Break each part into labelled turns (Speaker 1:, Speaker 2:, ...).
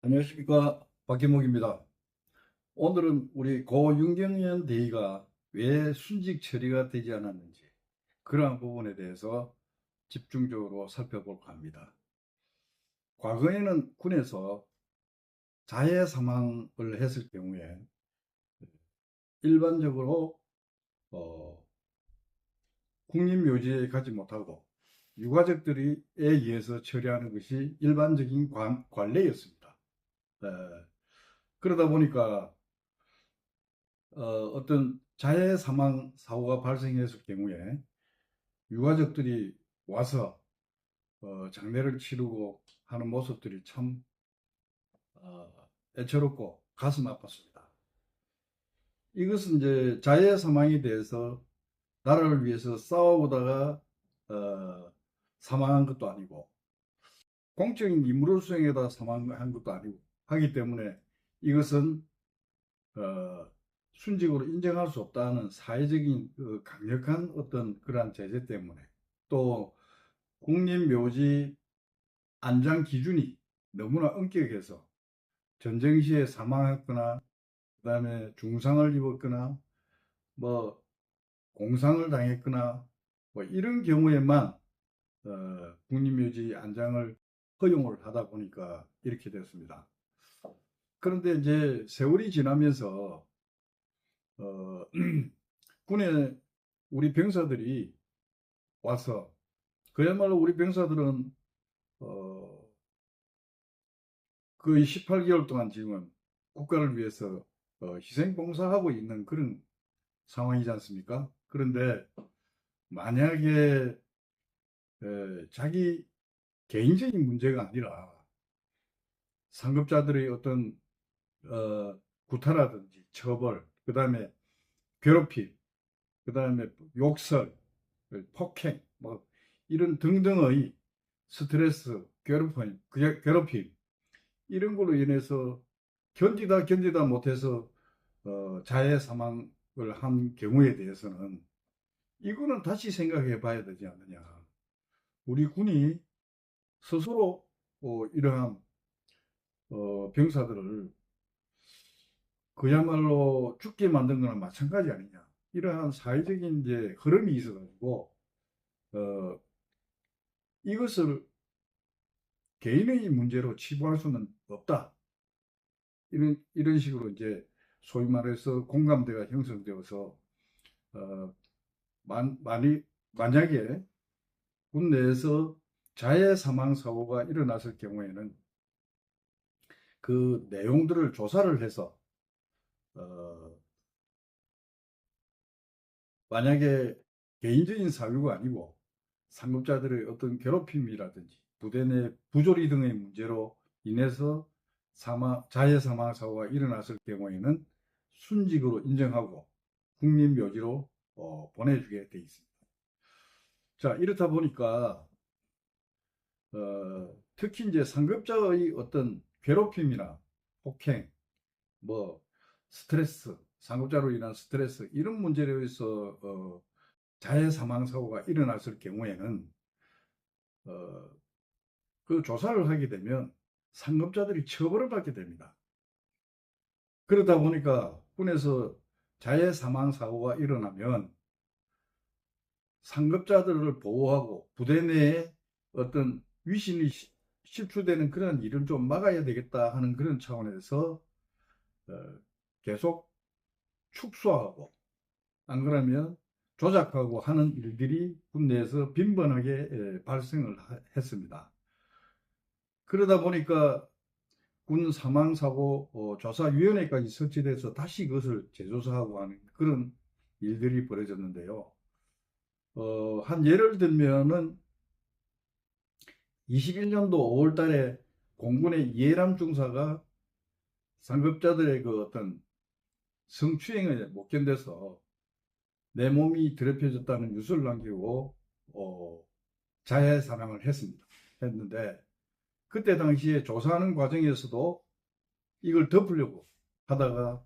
Speaker 1: 안녕하십니까, 박기목입니다. 오늘은 우리 고 윤경현 대위가 왜 순직 처리가 되지 않았는지 그러한 부분에 대해서 집중적으로 살펴볼까 합니다. 과거에는 군에서 자해 사망을 했을 경우에 일반적으로 어, 국립묘지에 가지 못하고 유가족들에 의해서 처리하는 것이 일반적인 관례였습니다. 에, 그러다 보니까 어떤 자해 사망 사고가 발생했을 경우에 유가족들이 와서 장례를 치르고 하는 모습들이 참 애처롭고 가슴 아팠습니다. 이것은 이제 자해 사망에 대해서 나라를 위해서 싸우다가 사망한 것도 아니고 공적인 임무를 수행하다 사망한 것도 아니고 하기 때문에 이것은 어, 순직으로 인정할 수 없다는 사회적인 강력한 어떤 그러한 제재 때문에 또 국립묘지 안장 기준이 너무나 엄격해서 전쟁 시에 사망했거나 그다음에 중상을 입었거나 뭐 공상을 당했거나 뭐 이런 경우에만 국립묘지 안장을 허용을 하다 보니까 이렇게 됐습니다. 그런데 이제 세월이 지나면서 어, 군에 우리 병사들이 와서 그야말로 우리 병사들은 어, 거의 18개월 동안 지금 국가를 위해서 희생봉사하고 있는 그런 상황이지 않습니까? 그런데 만약에 자기 개인적인 문제가 아니라 상급자들의 어떤 어, 구타라든지 처벌, 그 다음에 괴롭힘, 그 다음에 욕설, 폭행, 뭐 이런 등등의 스트레스, 괴롭힘 이런 걸로 인해서 견디다 못해서 자해 사망을 한 경우에 대해서는 이거는 다시 생각해 봐야 되지 않느냐. 우리 군이 스스로 이러한 병사들을 그야말로 죽게 만든 거나 마찬가지 아니냐. 이러한 사회적인 이제 흐름이 있어가지고 어, 이것을 개인의 문제로 치부할 수는 없다. 이런 식으로 이제 소위 말해서 공감대가 형성되어서 어, 만약에 군 내에서 자해 사망 사고가 일어났을 경우에는 그 내용들을 조사를 해서 어, 만약에 개인적인 사유가 아니고 상급자들의 어떤 괴롭힘이라든지 부대 내 부조리 등의 문제로 인해서 자해 사망 사고가 일어났을 경우에는 순직으로 인정하고 국립묘지로 보내주게 돼 있습니다. 자, 이렇다 보니까 특히 이제 상급자의 어떤 괴롭힘이나 폭행, 뭐 스트레스, 상급자로 인한 스트레스 이런 문제로 해서 자해 사망 사고가 일어났을 경우에는 어, 그 조사를 하게 되면 상급자들이 처벌을 받게 됩니다. 그러다 보니까 군에서 자해 사망 사고가 일어나면 상급자들을 보호하고 부대 내에 어떤 위신이 실추되는 그런 일을 좀 막아야 되겠다 하는 그런 차원에서 어, 계속 축소하고 안 그러면 조작하고 하는 일들이 군내에서 빈번하게 발생을 했습니다. 그러다 보니까 군 사망사고 조사위원회까지 설치돼서 다시 그것을 재조사하고 하는 그런 일들이 벌어졌는데요. 한 예를 들면은 21년도 5월 달에 공군의 이해람 중사가 상급자들의 그 어떤 성추행을 못 견뎌서 내 몸이 더럽혀졌다는 뉴스를 남기고 자해 사망을 했는데 그때 당시에 조사하는 과정에서도 이걸 덮으려고 하다가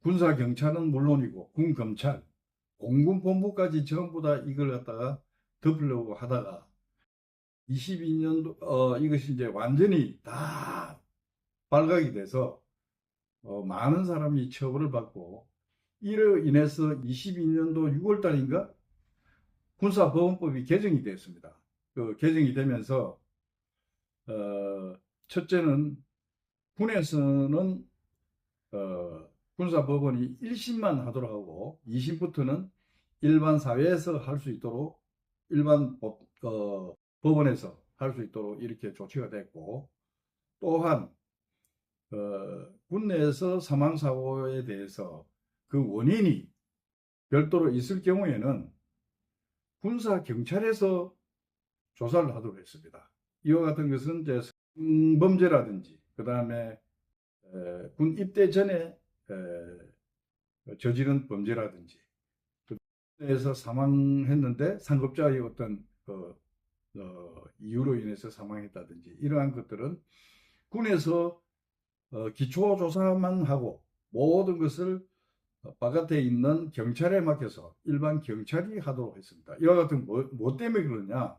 Speaker 1: 군사 경찰은 물론이고 군 검찰, 공군 본부까지 전부 다 이걸 갖다가 덮으려고 하다가 22년도 이것이 이제 완전히 다 발각이 돼서 많은 사람이 처벌을 받고 이로 인해서 22년도 6월 달인가 군사법원법이 개정이 됐습니다. 그 개정이 되면서 첫째는 군에서는 군사법원이 1심만 하도록 하고 2심부터는 일반 사회에서 할 수 있도록 일반 법원에서 할 수 있도록 이렇게 조치가 됐고, 또한 군 내에서 사망사고에 대해서 그 원인이 별도로 있을 경우에는 군사 경찰에서 조사를 하도록 했습니다. 이와 같은 것은 이제 성범죄라든지 그 다음에 군 입대 전에 저지른 범죄라든지 군에서 사망했는데 상급자의 어떤 이유로 인해서 사망했다든지 이러한 것들은 군에서 기초조사만 하고 모든 것을 바깥에 있는 경찰에 맡겨서 일반 경찰이 하도록 했습니다. 이와 같은 뭐 때문에 그러냐?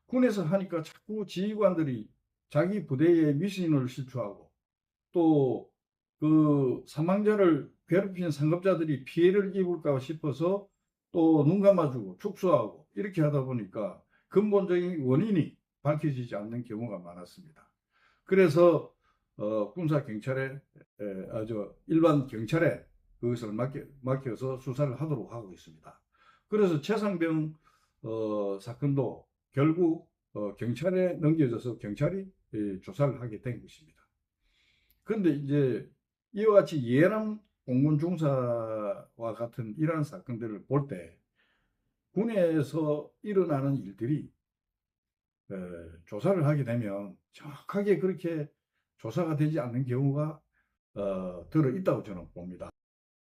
Speaker 1: 군에서 하니까 자꾸 지휘관들이 자기 부대에 미신을 실추하고 또 그 사망자를 괴롭힌 상급자들이 피해를 입을까 싶어서 또 눈 감아주고 축소하고 이렇게 하다 보니까 근본적인 원인이 밝혀지지 않는 경우가 많았습니다. 그래서 군사 경찰에 일반 경찰에 그것을 맡겨서 수사를 하도록 하고 있습니다. 그래서 최상병 사건도 결국 경찰에 넘겨져서 경찰이 조사를 하게 된 것입니다. 그런데 이제 이와 같이 예람 공군 중사와 같은 이러한 사건들을 볼 때 군에서 일어나는 일들이 조사를 하게 되면 정확하게 그렇게 조사가 되지 않는 경우가 들어 있다고 저는 봅니다.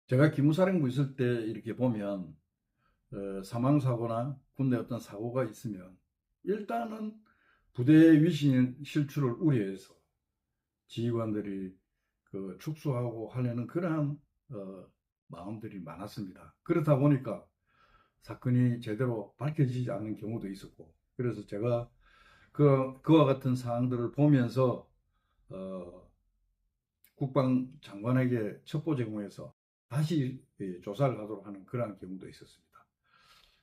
Speaker 1: 제가 기무사령부 있을 때 이렇게 보면 사망사고나 군내 어떤 사고가 있으면 일단은 부대 위신 실추를 우려해서 지휘관들이 그 축소하고 하려는 그러한 마음들이 많았습니다. 그렇다 보니까 사건이 제대로 밝혀지지 않는 경우도 있었고, 그래서 제가 그와 같은 사항들을 보면서 국방장관에게 첩보 제공해서 다시 조사를 하도록 하는 그러한 경우도 있었습니다.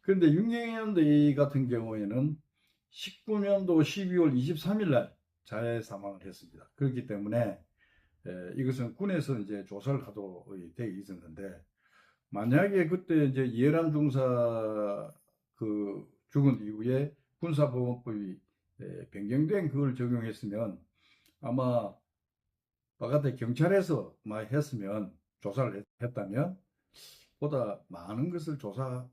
Speaker 1: 그런데 6년도 같은 경우에는 19년도 12월 23일 날 자해 사망을 했습니다. 그렇기 때문에 이것은 군에서 이제 조사를 하도록 되어 있었는데, 만약에 그때 이제 예람 중사 그 죽은 이후에 군사법원법이 변경된 그걸 적용했으면 아마 바깥에 경찰에서 많이 했으면 조사를 했다면 보다 많은 것을 조사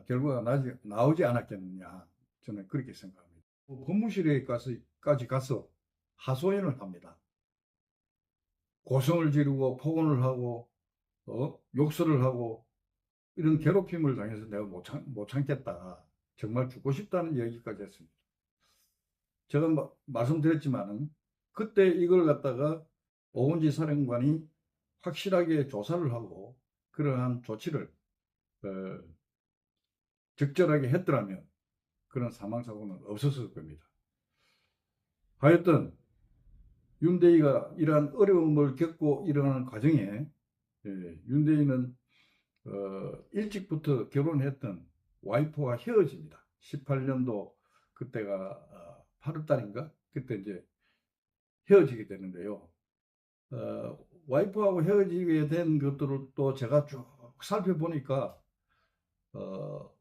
Speaker 1: 결과가 나오지 않았겠느냐, 저는 그렇게 생각합니다. 법무실에까지 가서 하소연을 합니다. 고성을 지르고 폭언을 하고 욕설을 하고 이런 괴롭힘을 당해서 내가 못 참겠다, 정말 죽고 싶다는 얘기까지 했습니다. 제가 말씀드렸지만은 그때 이걸 갖다가 오은지 사령관이 확실하게 조사를 하고 그러한 조치를 적절하게 했더라면 그런 사망사고는 없었을 겁니다. 하여튼 윤대희가 이러한 어려움을 겪고 일어나는 과정에 윤대희는 일찍부터 결혼했던 와이프와 헤어집니다. 18년도 그때가 8월달인가 그때 이제 헤어지게 되는데요. 와이프하고 헤어지게 된 것들을 또 제가 쭉 살펴보니까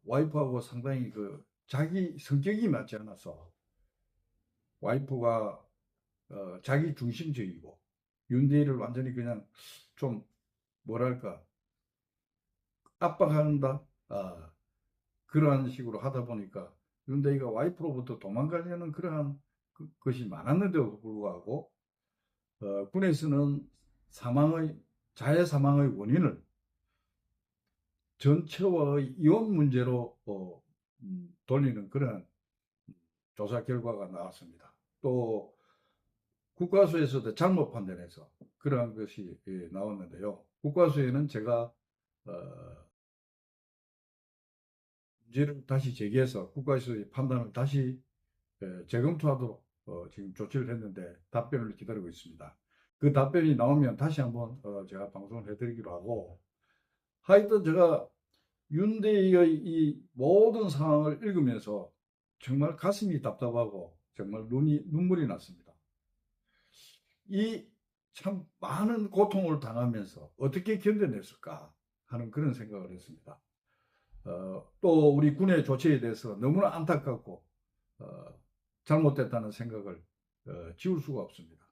Speaker 1: 와이프하고 상당히 그 자기 성격이 맞지 않아서 와이프가 자기 중심적이고 윤대희를 완전히 그냥 좀 뭐랄까 압박한다 그러한 식으로 하다 보니까 윤대희가 와이프로부터 도망가려는 그러한 것이 많았는데도 불구하고 군에서는 자해 사망의 원인을 전체와의 이혼 문제로 돌리는 그런 조사 결과가 나왔습니다. 또 국과수에서도 잘못 판단해서 그러한 것이 나왔는데요. 국과수에는 제가 문제를 다시 제기해서 국과수의 판단을 다시 재검토하도록 지금 조치를 했는데 답변을 기다리고 있습니다. 그 답변이 나오면 다시 한번 제가 방송을 해드리기로 하고, 하여튼 제가 윤대희의 이 모든 상황을 읽으면서 정말 가슴이 답답하고 정말 눈물이 났습니다. 이 참 많은 고통을 당하면서 어떻게 견뎌냈을까 하는 그런 생각을 했습니다. 또 우리 군의 조치에 대해서 너무나 안타깝고 잘못됐다는 생각을 지울 수가 없습니다.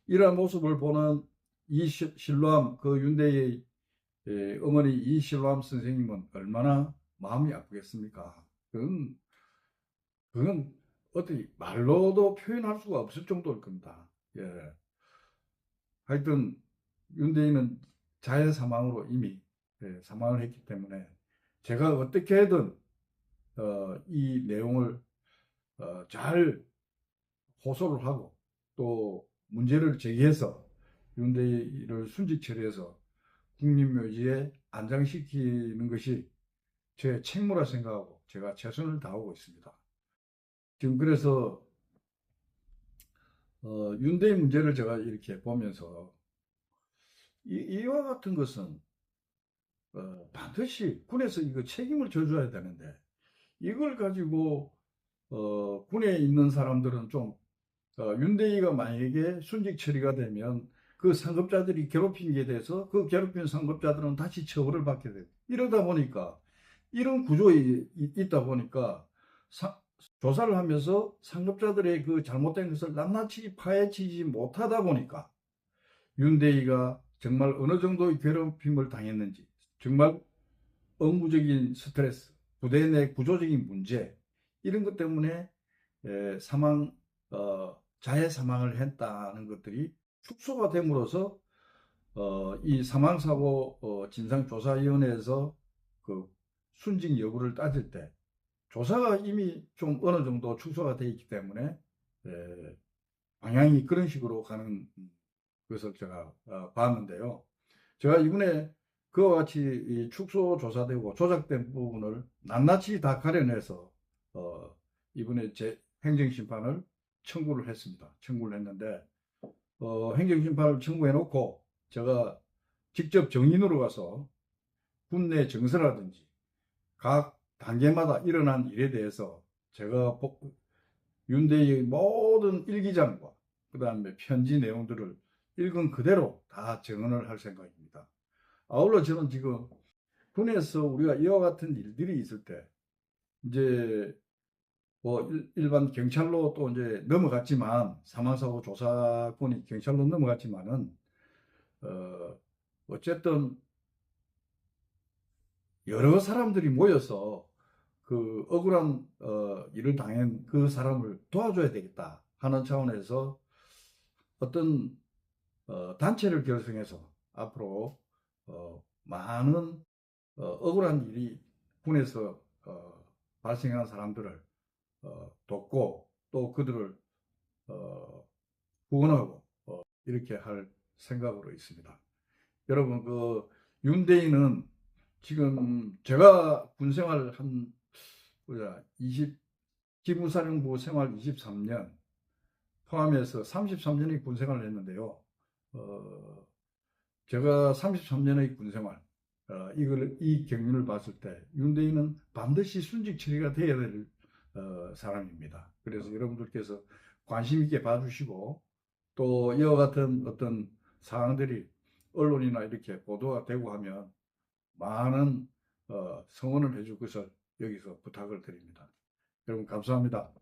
Speaker 1: 이러한 모습을 보는 이실로암, 그 윤대의 어머니 이실로암 선생님은 얼마나 마음이 아프겠습니까? 그건 어떻게 말로도 표현할 수가 없을 정도일 겁니다. 예. 하여튼 윤대인은 자해 사망으로 이미 사망을 했기 때문에 제가 어떻게든 이 내용을 잘 호소를 하고 또 문제를 제기해서 윤대인을 순직 처리해서 국립묘지에 안장시키는 것이 제 책무라 생각하고 제가 최선을 다하고 있습니다. 지금 그래서 윤대인 문제를 제가 이렇게 보면서 이와 같은 것은 반드시 군에서 이거 책임을 져줘야 되는데 이걸 가지고 군에 있는 사람들은 좀 윤대희가 만약에 순직 처리가 되면 그 상급자들이 괴롭힌 게 돼서 그 괴롭힌 상급자들은 다시 처벌을 받게 되고 이러다 보니까 이런 구조에 있다 보니까 조사를 하면서 상급자들의 그 잘못된 것을 낱낱이 파헤치지 못하다 보니까 윤대희가 정말 어느 정도의 괴롭힘을 당했는지, 정말 업무적인 스트레스, 부대 내 구조적인 문제 이런 것 때문에 자해 사망을 했다는 것들이 축소가 됨으로써 이 사망사고 진상조사위원회에서 그 순직 여부를 따질 때 조사가 이미 좀 어느 정도 축소가 되어 있기 때문에 방향이 그런 식으로 가는 것을 제가 봤는데요. 제가 이번에 그와 같이 축소 조사되고 조작된 부분을 낱낱이 다 가려내서 이번에 제 행정심판을 청구를 했습니다. 청구를 했는데 행정심판을 청구해 놓고 제가 직접 정인으로 가서 군내 정서라든지 각 단계마다 일어난 일에 대해서 제가 윤대의 모든 일기장과 그 다음에 편지 내용들을 읽은 그대로 다 증언을 할 생각입니다. 아울러 저는 지금 군에서 우리가 이와 같은 일들이 있을 때 이제 뭐 일반 경찰로 또 이제 넘어갔지만 사망사고 조사권이 경찰로 넘어갔지만은 어쨌든 여러 사람들이 모여서 그 억울한 일을 당한 그 사람을 도와줘야 되겠다 하는 차원에서 어떤 단체를 결성해서 앞으로 많은 억울한 일이 군에서 발생한 사람들을 돕고 또 그들을 후원하고 이렇게 할 생각으로 있습니다. 여러분 그 윤대인은 지금 제가 군생활 한 기무사령부 생활 23년 포함해서 33년의 군생활을 했는데요. 제가 33년의 군생활 이 경륜을 봤을 때 윤대인은 반드시 순직 처리가 되어야 될 사람입니다. 그래서 여러분들께서 관심 있게 봐주시고 또 이와 같은 어떤 사항들이 언론이나 이렇게 보도가 되고 하면 많은 성원을 해줄 것을 여기서 부탁을 드립니다. 여러분 감사합니다.